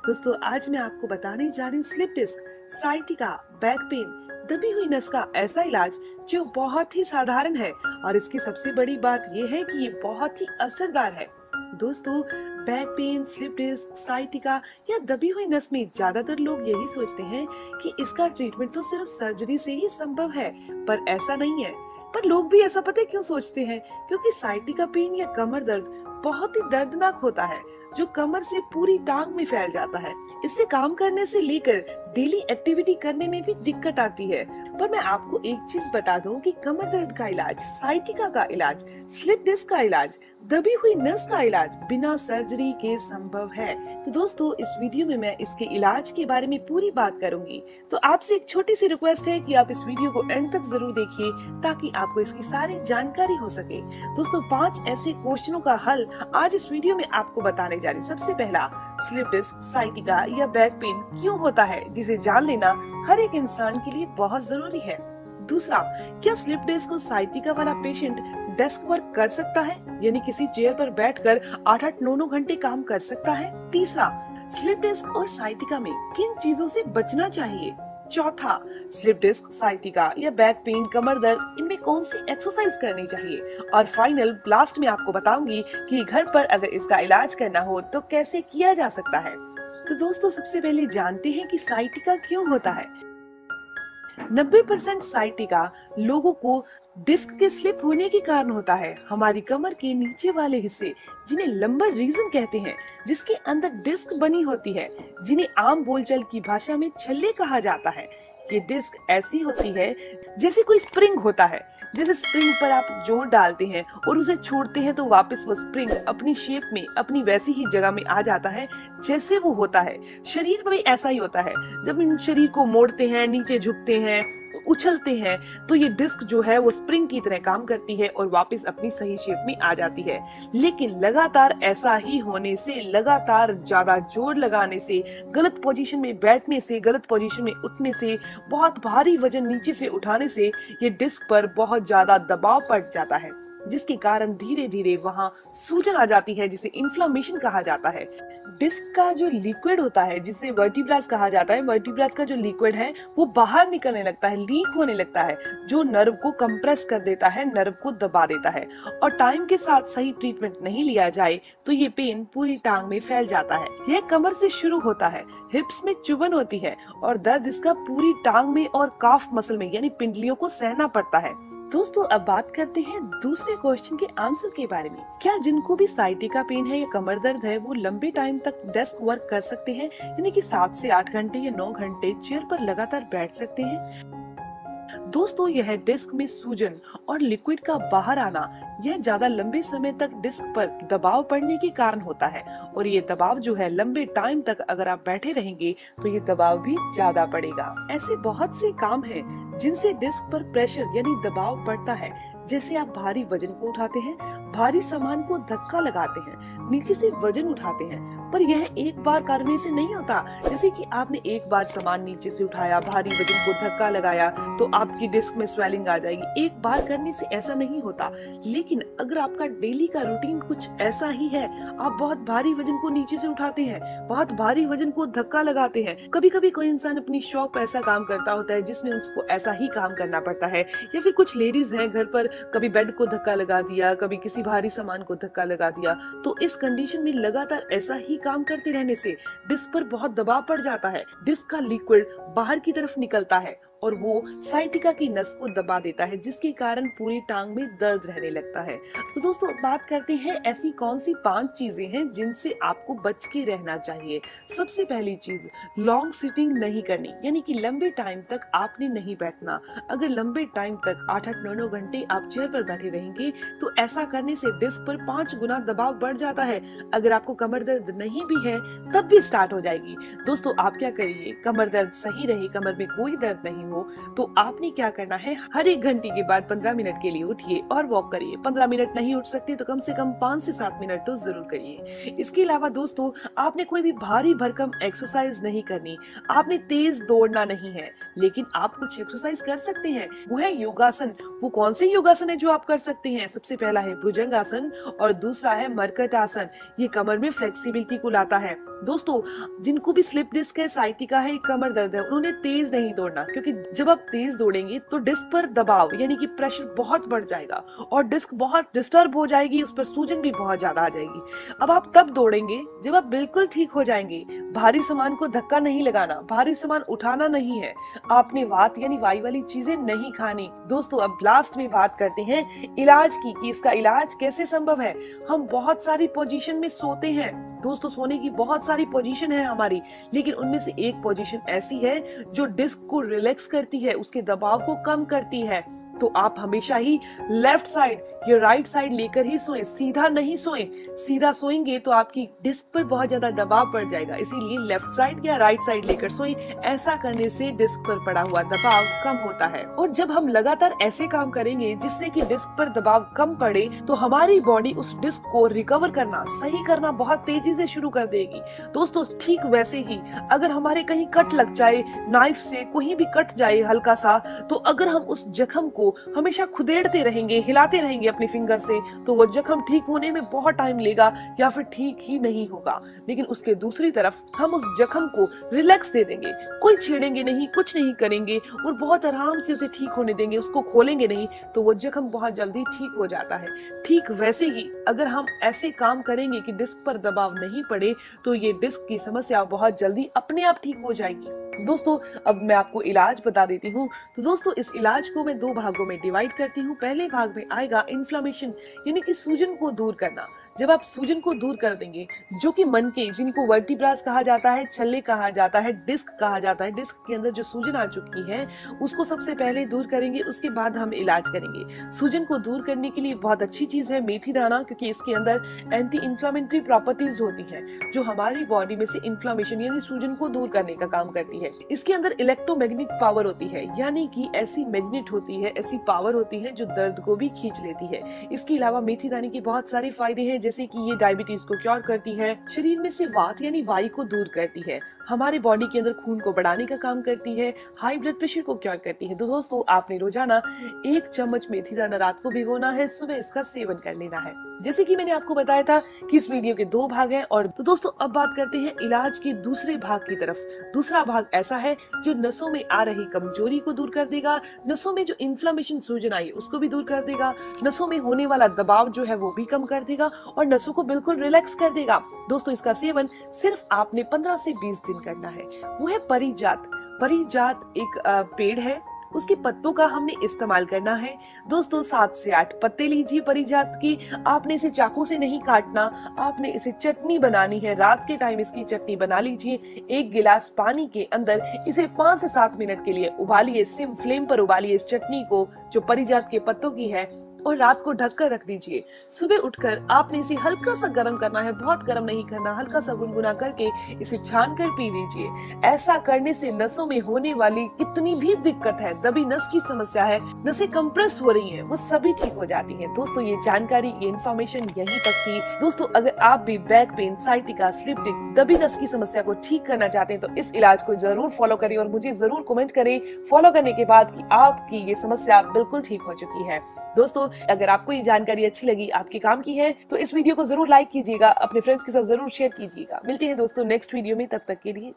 दोस्तों आज मैं आपको बताने जा रही हूँ slip disc, sciatica, back pain, दबी हुई नस का ऐसा इलाज जो बहुत ही साधारण है और इसकी सबसे बड़ी बात यह है कि ये बहुत ही असरदार है। दोस्तों back pain, slip disc, sciatica या दबी हुई नस में ज्यादातर लोग यही सोचते हैं कि इसका ट्रीटमेंट तो सिर्फ सर्जरी से ही संभव है, पर ऐसा नहीं है। पर लोग भी ऐसा पता है क्यों सोचते हैं? क्योंकि साइटिका पेन या कमर दर्द बहुत ही दर्दनाक होता है जो कमर से पूरी टांग में फैल जाता है। इससे काम करने से लेकर डेली एक्टिविटी करने में भी दिक्कत आती है। पर मैं आपको एक चीज बता दूं कि कमर दर्द का इलाज, साइटिका का इलाज, स्लिप डिस्क का इलाज, दबी हुई नस का इलाज बिना सर्जरी के संभव है। तो दोस्तों इस वीडियो में मैं इसके इलाज के बारे में पूरी बात करूंगी। तो आपसे एक छोटी सी रिक्वेस्ट है कि आप इस वीडियो को एंड तक जरूर देखिए ताकि आपको इसकी सारी जानकारी हो सके। दोस्तों 5 ऐसे क्वेश्चनों का हल आज इस वीडियो में आपको बताने जा रही हूँ। सबसे पहला, स्लिप डिस्क, साइटिका या बैक पेन क्यों होता है, जिसे जान लेना हर एक इंसान के लिए बहुत जरूरी है। दूसरा, क्या स्लिप डिस्क और साइटिका वाला पेशेंट डेस्क वर्क कर सकता है, यानी किसी चेयर पर बैठकर 8-8, 9-9 घंटे काम कर सकता है। तीसरा, स्लिप डिस्क और साइटिका में किन चीजों से बचना चाहिए। चौथा, स्लिप डिस्क, साइटिका या बैक पेन, कमर दर्द, इनमें कौन सी एक्सरसाइज करनी चाहिए। और फाइनल लास्ट में आपको बताऊंगी कि घर पर अगर इसका इलाज करना हो तो कैसे किया जा सकता है। तो दोस्तों सबसे पहले जानते हैं कि साइटिका क्यों होता है। 90% साइटिका लोगों को डिस्क के स्लिप होने के कारण होता है। हमारी कमर के नीचे वाले हिस्से, जिन्हें लंबर रीजन कहते हैं, जिसके अंदर डिस्क बनी होती है, जिन्हें आम बोलचाल की भाषा में छल्ले कहा जाता है। ये डिस्क ऐसी होती है जैसे कोई स्प्रिंग होता है। जैसे स्प्रिंग पर आप जोर डालते हैं और उसे छोड़ते हैं तो वापस वो स्प्रिंग अपनी शेप में, अपनी वैसी ही जगह में आ जाता है जैसे वो होता है। शरीर में भी ऐसा ही होता है। जब इन शरीर को मोड़ते हैं, नीचे झुकते हैं, उछलते हैं, तो ये डिस्क जो है वो स्प्रिंग की तरह काम करती है और वापस अपनी सही शेप में आ जाती है। लेकिन लगातार ऐसा ही होने से, लगातार ज्यादा जोर लगाने से, गलत पोजीशन में बैठने से, गलत पोजीशन में उठने से, बहुत भारी वजन नीचे से उठाने से ये डिस्क पर बहुत ज्यादा दबाव पड़ जाता है, जिसके कारण धीरे धीरे वहां सूजन आ जाती है, जिसे इन्फ्लामेशन कहा जाता है। डिस्क का जो लिक्विड होता है, जिसे वर्टिब्रास कहा जाता है, वर्टिब्रास का जो लिक्विड है वो बाहर निकलने लगता है, लीक होने लगता है, जो नर्व को कंप्रेस कर देता है, नर्व को दबा देता है। और टाइम के साथ सही ट्रीटमेंट नहीं लिया जाए तो ये पेन पूरी टांग में फैल जाता है। यह कमर से शुरू होता है, हिप्स में चुभन होती है और दर्द इसका पूरी टांग में और काफ मसल में यानी पिंडलियों को सहना पड़ता है। दोस्तों अब बात करते हैं दूसरे क्वेश्चन के आंसर के बारे में। क्या जिनको भी साइटिका पेन है या कमर दर्द है वो लंबे टाइम तक डेस्क वर्क कर सकते हैं, यानी कि 7 से 8 घंटे या 9 घंटे चेयर पर लगातार बैठ सकते हैं। दोस्तों यह डिस्क में सूजन और लिक्विड का बाहर आना, यह ज्यादा लंबे समय तक डिस्क पर दबाव पड़ने के कारण होता है और ये दबाव जो है लंबे टाइम तक अगर आप बैठे रहेंगे तो ये दबाव भी ज्यादा पड़ेगा। ऐसे बहुत से काम हैं जिनसे डिस्क पर प्रेशर यानी दबाव पड़ता है। जैसे आप भारी वजन को उठाते हैं, भारी सामान को धक्का लगाते हैं, नीचे से वजन उठाते हैं, पर यह एक बार करने से नहीं होता। जैसे कि आपने एक बार सामान नीचे से उठाया, भारी वजन को धक्का लगाया तो आपकी डिस्क में स्वेलिंग आ जाएगी। एक बार करने से ऐसा नहीं होता। लेकिन अगर आपका डेली का रूटीन कुछ ऐसा ही है, आप बहुत भारी वजन को नीचे से उठाते हैं, बहुत भारी वजन को धक्का लगाते हैं, कभी कभी कोई इंसान अपनी शौक पर ऐसा काम करता होता है जिसमें उसको ऐसा ही काम करना पड़ता है, या फिर कुछ लेडीज हैं घर पर कभी बेड को धक्का लगा दिया, कभी किसी भारी सामान को धक्का लगा दिया, तो इस कंडीशन में लगातार ऐसा ही काम करते रहने से डिस्क पर बहुत दबाव पड़ जाता है। डिस्क का लिक्विड बाहर की तरफ निकलता है और वो साइटिका की नस को दबा देता है, जिसके कारण पूरी टांग में दर्द रहने लगता है। तो दोस्तों बात करते हैं ऐसी कौन सी 5 चीजें हैं जिनसे आपको बच के रहना चाहिए। सबसे पहली चीज, लॉन्ग सिटिंग नहीं करनी, यानी कि लंबे टाइम तक आपने नहीं बैठना। अगर लंबे टाइम तक 8-8, 9-9 घंटे आप चेयर पर बैठे रहेंगे तो ऐसा करने से डिस्क पर 5 गुना दबाव बढ़ जाता है। अगर आपको कमर दर्द नहीं भी है तब भी स्टार्ट हो जाएगी। दोस्तों आप क्या करिए, कमर दर्द सही रहे, कमर में कोई दर्द नहीं हो तो आपने क्या करना है, हर 1 घंटे के बाद 15 मिनट के लिए उठिए और वॉक करिए। 15 मिनट नहीं उठ सकते तो कम से कम 5 से 7 मिनट तो जरूर करिए। इसके अलावा दोस्तों, आपने कोई भी भारी भरकम एक्सरसाइज नहीं करनी, आपने तेज दौड़ना नहीं है, लेकिन आप कुछ एक्सरसाइज कर सकते हैं, वो है योगासन। वो कौन से योगासन है जो आप कर सकते हैं? सबसे पहला है भुजंगासन और दूसरा है मरकट आसन। ये कमर में फ्लेक्सिबिलिटी को लाता है। दोस्तों, जिनको भी स्लिप डिस्क है, साइटिका है, कमर दर्द है, उन्होंने तेज नहीं दौड़ना, क्योंकि जब आप तेज दौड़ेंगे तो डिस्क पर दबाव यानी कि प्रेशर बहुत बढ़ जाएगा और डिस्क बहुत डिस्टर्ब हो जाएगी, उस पर सूजन भी बहुत ज्यादा आ जाएगी। अब आप तब दौड़ेंगे जब आप बिल्कुल ठीक हो जाएंगे। भारी सामान को धक्का नहीं लगाना, भारी सामान उठाना नहीं है, आपने वात यानी वायु वाली चीजें नहीं खानी। दोस्तों, अब लास्ट में बात करते हैं इलाज की, कि इसका इलाज कैसे संभव है। हम बहुत सारी पोजीशन में सोते हैं दोस्तों, सोने की बहुत सारी पोजीशन है हमारी, लेकिन उनमें से एक पोजीशन ऐसी है जो डिस्क को रिलैक्स करती है, उसके दबाव को कम करती है। तो आप हमेशा ही लेफ्ट साइड या राइट साइड लेकर ही सोएं, सीधा नहीं सोएं। सीधा सोएंगे तो आपकी डिस्क पर बहुत ज्यादा दबाव पड़ जाएगा, इसीलिए लेफ्ट साइड या राइट साइड लेकर सोएं। ऐसा करने से डिस्क पर पड़ा हुआ दबाव कम होता है। और जब हम लगातार ऐसे काम करेंगे जिससे कि डिस्क पर दबाव कम पड़े, तो हमारी बॉडी उस डिस्क को रिकवर करना, सही करना बहुत तेजी से शुरू कर देगी। दोस्तों, ठीक वैसे ही अगर हमारे कहीं कट लग जाए, नाइफ से कहीं भी कट जाए हल्का सा, तो अगर हम उस जख्म को हमेशा खुदेड़ते रहेंगे, हिलाते रहेंगे अपने फिंगर से, तो वो जख्म ठीक होने में बहुत टाइम लेगा या फिर ठीक ही नहीं होगा। लेकिन उसके दूसरी तरफ हम उस जख्म को रिलैक्स दे देंगे, कोई छेड़ेंगे नहीं, कुछ नहीं करेंगे और बहुत आराम से उसे ठीक होने देंगे, उसको खोलेंगे नहीं, तो वो जख्म बहुत जल्दी ठीक हो जाता है। ठीक वैसे ही अगर हम ऐसे काम करेंगे कि डिस्क पर दबाव नहीं पड़े, तो ये डिस्क की समस्या बहुत जल्दी अपने आप ठीक हो जाएगी। दोस्तों, अब मैं आपको इलाज बता देती हूँ। तो दोस्तों, इस इलाज को मैं 2 भागों में डिवाइड करती हूँ। पहले भाग में आएगा इन्फ्लेमेशन यानी कि सूजन को दूर करना। जब आप सूजन को दूर कर देंगे, जो कि मन के, जिनको वर्टिब्रास कहा जाता है, छल्ले कहा जाता है, डिस्क कहा जाता है, डिस्क के अंदर जो सूजन आ चुकी है उसको सबसे पहले दूर करेंगे, उसके बाद हम इलाज करेंगे। सूजन को दूर करने के लिए बहुत अच्छी चीज है मेथी दाना, क्योंकि इसके अंदर एंटी इंफ्लेमेटरी प्रॉपर्टीज होती है जो हमारी बॉडी में से इन्फ्लेमेशन यानी सूजन को दूर करने का काम करती है। इसके अंदर इलेक्ट्रोमैग्नेटिक पावर होती है, यानी कि ऐसी मैग्नेट होती है, ऐसी पावर होती है जो दर्द को भी खींच लेती है। इसके अलावा मेथी दाने के बहुत सारे फायदे हैं, जैसे कि ये डायबिटीज को क्योर करती है, शरीर में से वात यानी वायु को दूर करती है, हमारे बॉडी के अंदर खून को बढ़ाने का काम करती है, हाई ब्लड प्रेशर को क्योर करती है। तो दोस्तों, आपने रोजाना 1 चम्मच मेथी दाना रात को भिगोना है, सुबह इसका सेवन कर लेना है। जैसे कि मैंने आपको बताया था कि इस वीडियो के 2 भाग हैं। और तो दोस्तों, अब बात करते हैं इलाज के दूसरे भाग की तरफ। दूसरा भाग ऐसा है जो नसों में आ रही कमजोरी को दूर कर देगा, नसों में जो इन्फ्लेमेशन, सूजन आई उसको भी दूर कर देगा, नसों में होने वाला दबाव जो है वो भी कम कर देगा और नसों को बिल्कुल रिलैक्स कर देगा। दोस्तों, इसका सेवन सिर्फ आपने 15 से 20 दिन करना है। वो है परिजात। परिजात एक पेड़ है, उसके पत्तों का हमने इस्तेमाल करना है। दोस्तों, 7 से 8 पत्ते लीजिए परिजात की। आपने इसे चाकू से नहीं काटना, आपने इसे चटनी बनानी है। रात के टाइम इसकी चटनी बना लीजिए। 1 गिलास पानी के अंदर इसे 5 से 7 मिनट के लिए उबालिए, सिम फ्लेम पर उबालिए इस चटनी को जो परिजात के पत्तों की है, और रात को ढककर रख दीजिए। सुबह उठकर आपने इसे हल्का सा गर्म करना है, बहुत गर्म नहीं करना, हल्का सा गुनगुना करके इसे छान कर पी लीजिए। ऐसा करने से नसों में होने वाली कितनी भी दिक्कत है, दबी नस की समस्या है, नसें कंप्रेस हो रही हैं, वो सभी ठीक हो जाती हैं। दोस्तों, ये जानकारी, ये इन्फॉर्मेशन यहीं तक थी। दोस्तों, अगर आप भी back pain, sciatica, slip disc, दबी नस की समस्या को ठीक करना चाहते हैं तो इस इलाज को जरूर फॉलो करें और मुझे जरूर कमेंट करें फॉलो करने के बाद कि आपकी ये समस्या बिल्कुल ठीक हो चुकी है। दोस्तों, अगर आपको ये जानकारी अच्छी लगी, आपके काम की है, तो इस वीडियो को जरूर लाइक कीजिएगा, अपने फ्रेंड्स के साथ जरूर शेयर कीजिएगा। मिलते हैं दोस्तों नेक्स्ट वीडियो में, तब तक के लिए